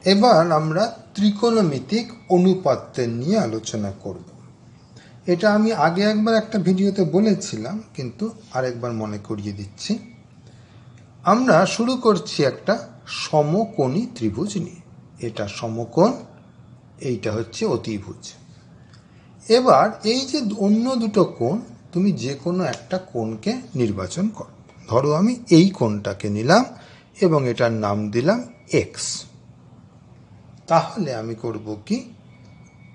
এবার আমরা ত্রিকোণমিতিক অনুপাতের নিয়ে আলোচনা করব। এটা আমি আগে একবার একটা ভিডিওতে বলেছিলাম, কিন্তু আরেকবার মনে করিয়ে দিচ্ছি। আমরা শুরু করছি একটা সমকোণী ত্রিভুজ নিয়ে। এটা সমকোণ, এইটা হচ্ছে অতিভুজ। এবার এই যে অন্য দুটো কোণ, তুমি যে কোনো একটা কোণকে নির্বাচন করো। ধরো আমি এই কোণটাকে নিলাম এবং এটার নাম দিলাম এক্স। তাহলে আমি করব কি,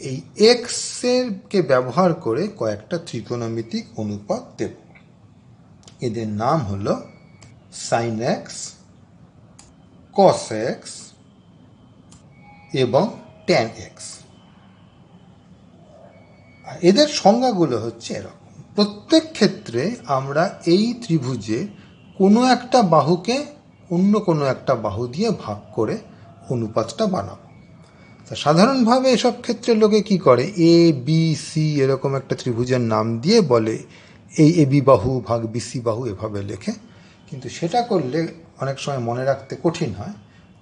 এই এক্সকে ব্যবহার করে কয়েকটা ত্রিকোণমিতিক অনুপাত দেব। এদের নাম হলো সাইন এক্স, কস এক্স এবং ট্যান এক্স। এদের সংজ্ঞাগুলো হচ্ছে এরকম। প্রত্যেক ক্ষেত্রে আমরা এই ত্রিভুজে কোনো একটা বাহুকে অন্য কোনো একটা বাহু দিয়ে ভাগ করে অনুপাতটা বানাবো। তা সাধারণভাবে এসব ক্ষেত্রে লোকে কি করে, এ বি সি এরকম একটা ত্রিভুজের নাম দিয়ে বলে এই এ বি বাহু ভাগ বিসি বাহু, এভাবে লেখে। কিন্তু সেটা করলে অনেক সময় মনে রাখতে কঠিন হয়,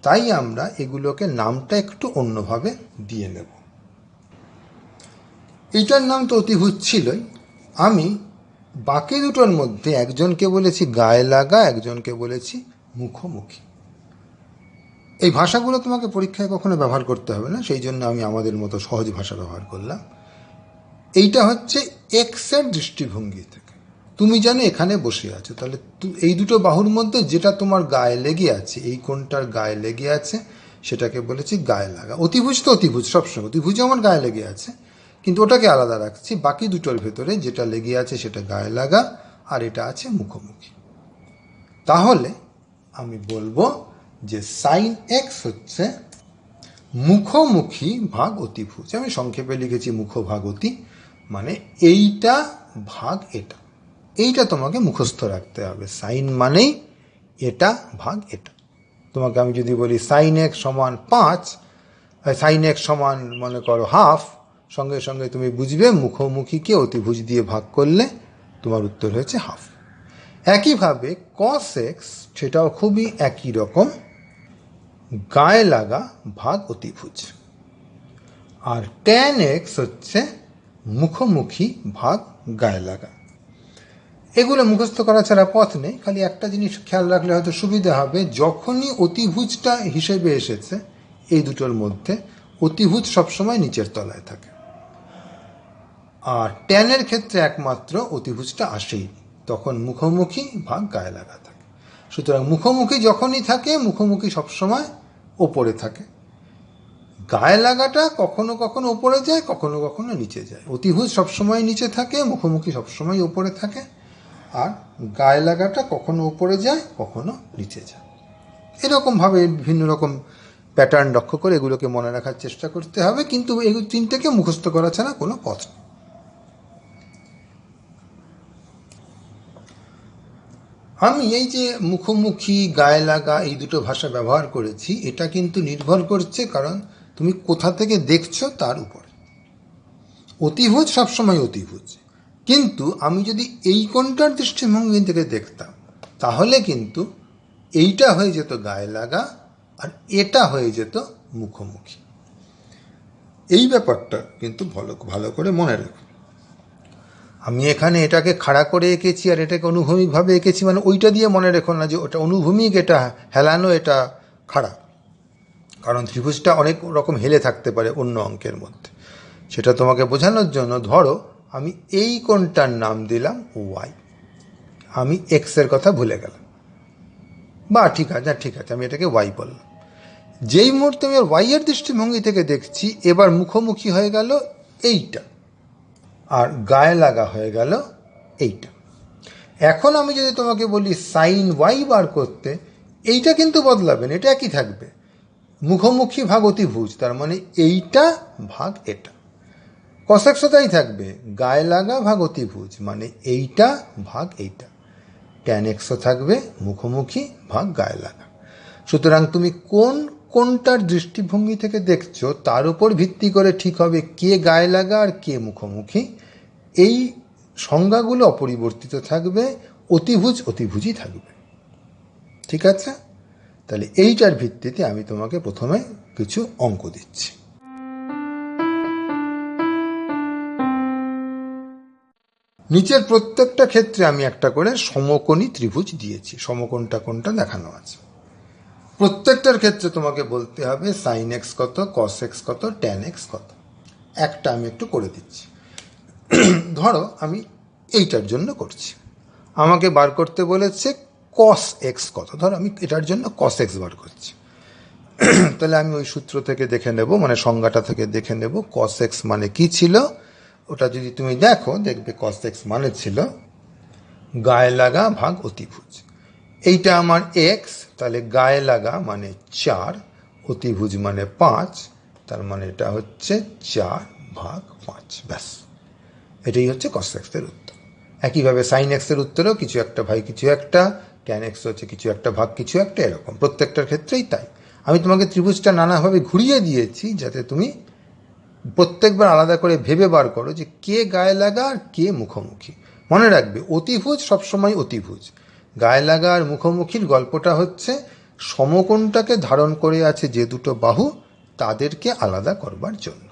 তাই আমরা এগুলোকে নামটা একটু অন্যভাবে দিয়ে নেব। এইটার নাম তো অতিভুজ ছিলই। আমি বাকি দুটোর মধ্যে একজনকে বলেছি গায়ে লাগা, একজনকে বলেছি মুখোমুখি। এই ভাষাগুলো তোমাকে পরীক্ষায় কখনো ব্যবহার করতে হবে না, সেই জন্য আমি আমাদের মতো সহজ ভাষা ব্যবহার করলাম। এইটা হচ্ছে এক্সের দৃষ্টিভঙ্গি থেকে। তুমি জানো এখানে বসে আছো, তাহলে এই দুটো বাহুর মধ্যে যেটা তোমার গায়ে লেগে আছে, এই কোণটার গায়ে লেগে আছে, সেটাকে বলেছি গায়ে লাগা। অতিভুজ তো অতিভুজ সবসময়, অতিভুজ আমার গায়ে লেগে আছে, কিন্তু ওটাকে আলাদা রাখছি। বাকি দুটোর ভেতরে যেটা লেগে আছে সেটা গায়ে লাগা, আর এটা আছে মুখোমুখি। তাহলে আমি বলবো যে সাইন এক্স হচ্ছে মুখোমুখি ভাগ অতিভুজ। আমি সংক্ষেপে লিখেছি মুখো ভাগ অতি, মানে এইটা ভাগ এটা। এইটা তোমাকে মুখস্থ রাখতে হবে। সাইন মানেই এটা ভাগ এটা। তোমাকে আমি যদি বলি সাইন এক্স সমান 5, সাইন এক্স সমান মনে করো হাফ, সঙ্গে সঙ্গে তুমি বুঝবে মুখোমুখিকে অতিভুজ দিয়ে ভাগ করলে তোমার উত্তর হয়েছে হাফ। একইভাবে কস এক্স, সেটাও খুবই একই রকম, গায়ে লাগা ভাগ অতিভুজ। আর ট্যান এক্স হচ্ছে মুখোমুখি ভাগ গায়ে লাগা। এগুলো মুখস্থ করা ছাড়া পথ নেই। খালি একটা জিনিস খেয়াল রাখলে হয়তো সুবিধা হবে, যখনই অতিভুজটা হিসেবে এসেছে এই দুটোর মধ্যে, অতিভুজ সবসময় নিচের তলায় থাকে, আর ট্যানের ক্ষেত্রে একমাত্র অতিভুজটা আসেই, তখন মুখোমুখি ভাগ গায়ে লাগা থাকে। সুতরাং মুখোমুখি যখনই থাকে, মুখোমুখি সবসময় ওপরে থাকে। গায়ে লাগাটা কখনো কখনো ওপরে যায়, কখনো কখনো নিচে যায়। অতিভুজ সবসময় নিচে থাকে, মুখোমুখি সবসময় ওপরে থাকে, আর গায়ে লাগাটা কখনো উপরে যায়, কখনো নিচে যায়। এরকমভাবে বিভিন্ন রকম প্যাটার্ন লক্ষ্য করে এগুলোকে মনে রাখার চেষ্টা করতে হবে, কিন্তু এই তিনটেকে মুখস্থ করা ছাড়া কোনো পথ নেই। আমি এই যে মুখোমুখি গায়ে লাগা এই দুটো ভাষা ব্যবহার করেছি, এটা কিন্তু নির্ভর করছে কারণ তুমি কোথা থেকে দেখছো তার উপরে। অতিভুজ সবসময় অতিভুজ, কিন্তু আমি যদি এই কোণটার দৃষ্টিভঙ্গি থেকে দেখতাম, তাহলে কিন্তু এইটা হয়ে যেত গায়ে লাগা, আর এটা হয়ে যেত মুখোমুখি। এই ব্যাপারটা কিন্তু ভালো করে মনে রেখো। আমি এখানে এটাকে খাড়া করে এঁকেছি আর এটাকে অনুভূমিকভাবে এঁকেছি, মানে ওইটা দিয়ে মনে রেখো না যে ওটা অনুভূমিক, এটা হেলানো, এটা খাড়া। কারণ ত্রিভুজটা অনেক রকম হেলে থাকতে পারে অন্য অঙ্কের মধ্যে। সেটা তোমাকে বোঝানোর জন্য ধরো আমি এই কোণটার নাম দিলাম ওয়াই, আমি এক্সের কথা ভুলে গেলাম, বা ঠিক আছে আমি এটাকে ওয়াই বললাম। যেই মুহূর্তে আমি ওয়াইয়ের দৃষ্টিভঙ্গি থেকে দেখছি, এবার মুখোমুখি হয়ে গেল এইটা, আর গায়ে লাগা হয়ে গেল এইটা। এখন আমি যদি তোমাকে বলি সাইন ওয়াই বার করতে, এইটা কিন্তু বদলাবে না, এটা একই থাকবে। মুখোমুখি ভাগ অতিভুজ, তার মানে এইটা ভাগ এটা। কস এক্সও তাই থাকবে, গায়ে লাগা ভাগ অতিভুজ, মানে এইটা ভাগ এইটা। ট্যান এক্সও থাকবে, মুখোমুখি ভাগ গায়ে লাগা। সুতরাং তুমি কোনটার দৃষ্টিভঙ্গি থেকে দেখছো তার উপর ভিত্তি করে ঠিক হবে কে গায়ে লাগা আর কে মুখোমুখি। এই সংজ্ঞাগুলো অপরিবর্তিত থাকবে, অতিভুজই থাকবে। ঠিক আছে? তাহলে এইটার ভিত্তিতে আমি তোমাকে প্রথমে কিছু অঙ্ক দিচ্ছি। নিচের প্রত্যেকটা ক্ষেত্রে আমি একটা করে সমকোণী ত্রিভুজ দিয়েছি। সমকোণটা কোনটা দেখানো আছে। প্রত্যেকটার ক্ষেত্রে তোমাকে বলতে হবে সাইন এক্স কত, কস এক্স কত, ট্যান এক্স কত। একটা আমি একটু করে দিচ্ছি। ধরো আমি এইটার জন্য করছি, আমাকে বার করতে বলেছে কস এক্স কত। ধরো আমি এটার জন্য কস এক্স বার করছি। তাহলে আমি ওই সূত্র থেকে দেখে নেব, মানে সংজ্ঞাটা থেকে দেখে নেব কস এক্স মানে কি ছিল। ওটা যদি তুমি দেখো দেখবে কস এক্স মানে ছিল গায়ে লাগা ভাগ অতিভুজ। এইটা আমার এক্স, তাহলে গায়ে লাগা মানে 4, অতিভুজ মানে 5, তার মানে এটা হচ্ছে 4/5। ব্যাস, এটাই হচ্ছে কস এক্সের উত্তর। একইভাবে সাইন এক্সের উত্তরেও কিছু একটা ভাগ কিছু একটা, ট্যান এক্স হচ্ছে কিছু একটা ভাগ কিছু একটা, এরকম প্রত্যেকটার ক্ষেত্রেই তাই। আমি তোমাকে ত্রিভুজটা নানাভাবে ঘুরিয়ে দিয়েছি যাতে তুমি প্রত্যেকবার আলাদা করে ভেবে বার করো যে কে গায়ে লাগা আর কে মুখোমুখি। মনে রাখবে অতিভুজ সবসময় অতিভুজ, গায়ে লাগা আর মুখোমুখির গল্পটা হচ্ছে সমকোণটাকে ধারণ করে আছে যে দুটো বাহু, তাদেরকে আলাদা করবার জন্য।